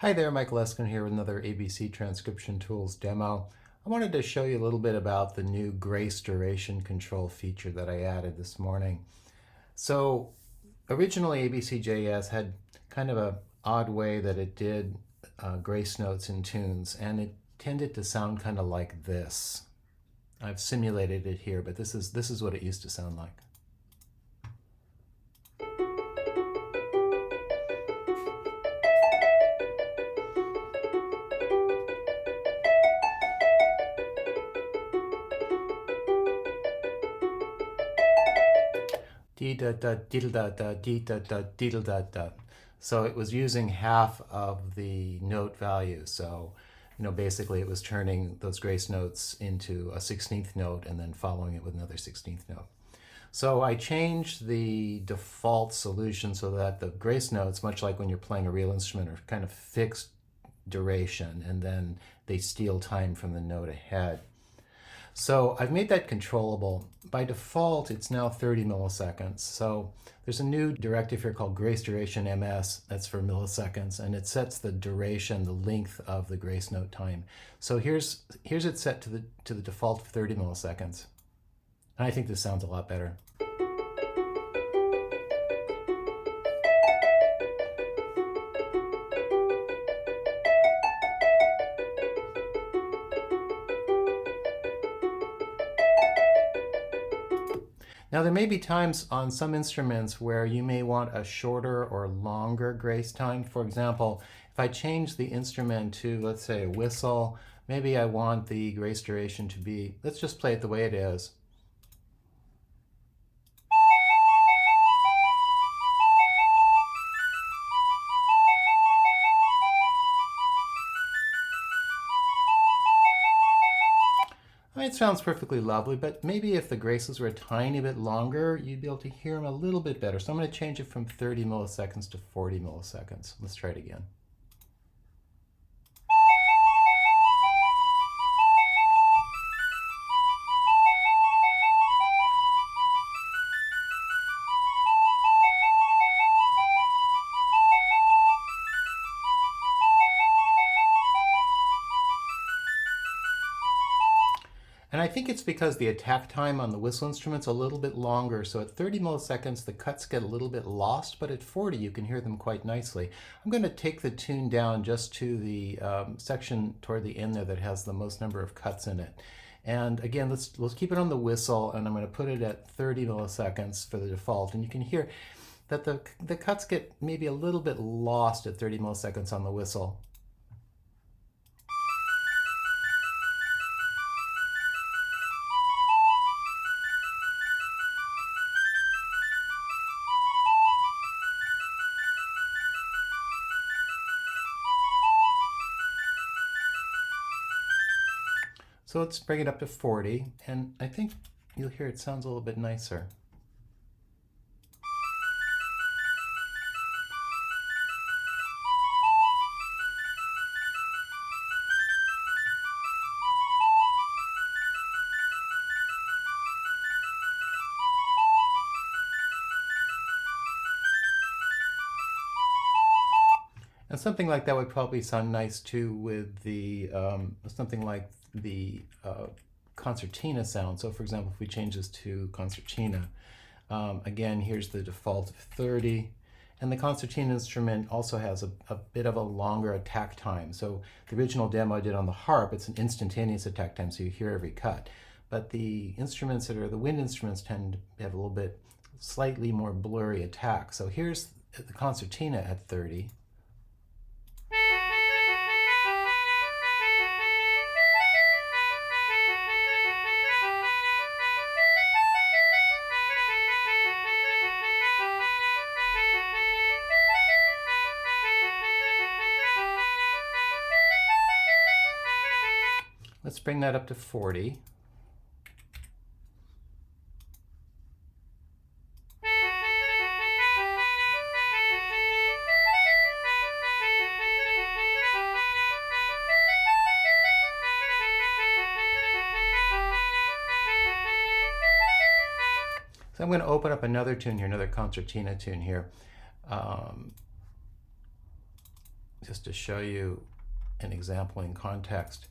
Hi there, Michael Eskin here with another ABC Transcription Tools demo. I wanted to show you a little bit about the new grace duration control feature that I added this morning. So originally ABCJS had kind of an odd way that it did grace notes in tunes, and it tended to sound kind of like this. I've simulated it here, but this is what it used to sound like. Dee da da diddle da da dee da da diddle da da. So it was using half of the note value. So, basically it was turning those grace notes into a 16th note and then following it with another 16th note. So I changed the default solution so that the grace notes, much like when you're playing a real instrument, are kind of fixed duration, and then they steal time from the note ahead. So I've made that controllable. By default, it's now 30 milliseconds. So there's a new directive here called grace duration ms. That's for milliseconds, and it sets the duration, the length of the grace note time. So here's it set to the default of 30 milliseconds. And I think this sounds a lot better. Now there may be times on some instruments where you may want a shorter or longer grace time. For example, if I change the instrument to, let's say, a whistle, maybe I want the grace duration to be, let's just play it the way it is. It sounds perfectly lovely, but maybe if the graces were a tiny bit longer, you'd be able to hear them a little bit better. So I'm going to change it from 30 milliseconds to 40 milliseconds. Let's try it again. And I think it's because the attack time on the whistle instrument's a little bit longer. So at 30 milliseconds, the cuts get a little bit lost, but at 40, you can hear them quite nicely. I'm going to take the tune down just to the section toward the end there that has the most number of cuts in it. And again, let's keep it on the whistle, and I'm going to put it at 30 milliseconds for the default. And you can hear that the cuts get maybe a little bit lost at 30 milliseconds on the whistle. So let's bring it up to 40, and I think you'll hear it sounds a little bit nicer. And something like that would probably sound nice too with the something like the concertina sound. So for example, if we change this to concertina, again, here's the default of 30. And the concertina instrument also has a bit of a longer attack time. So the original demo I did on the harp, it's an instantaneous attack time, so you hear every cut. But the instruments that are the wind instruments tend to have a little bit slightly more blurry attack. So here's the concertina at 30. Let's bring that up to 40. So I'm going to open up another tune here, another concertina tune here. just to show you an example in context.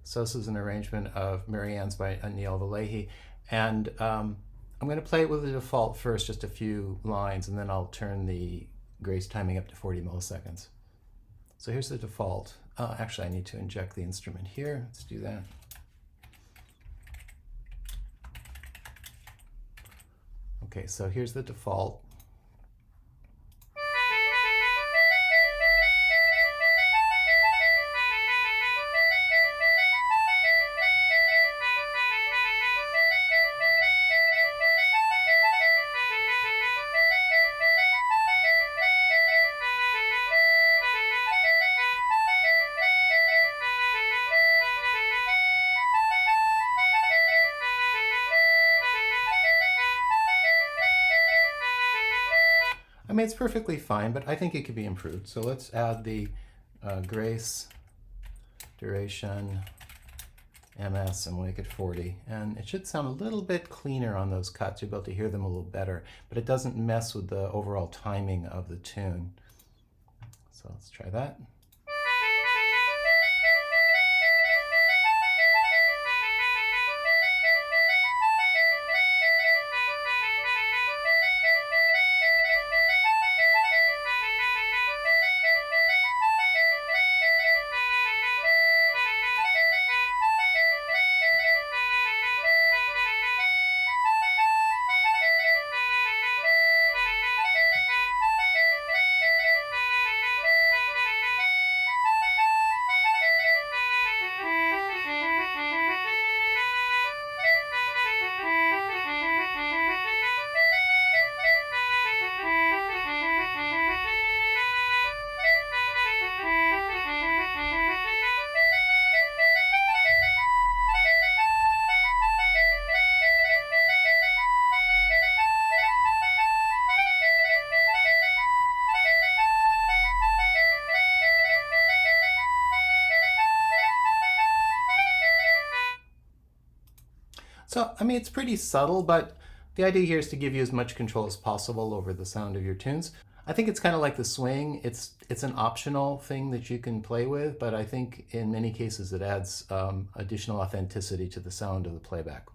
So this is an arrangement of Marianne's by Neil Valehi, and I'm going to play it with the default first, just a few lines, and then I'll turn the grace timing up to 40 milliseconds. So here's the default. Actually, I need to inject the instrument here. Let's do that. Okay, so here's the default. I mean, it's perfectly fine, but I think it could be improved. So let's add the grace, duration, MS, and we'll make it 40. And it should sound a little bit cleaner on those cuts. You'll be able to hear them a little better, but it doesn't mess with the overall timing of the tune. So let's try that. So, I mean, it's pretty subtle, but the idea here is to give you as much control as possible over the sound of your tunes. I think it's kind of like the swing. It's an optional thing that you can play with, but I think in many cases it adds additional authenticity to the sound of the playback.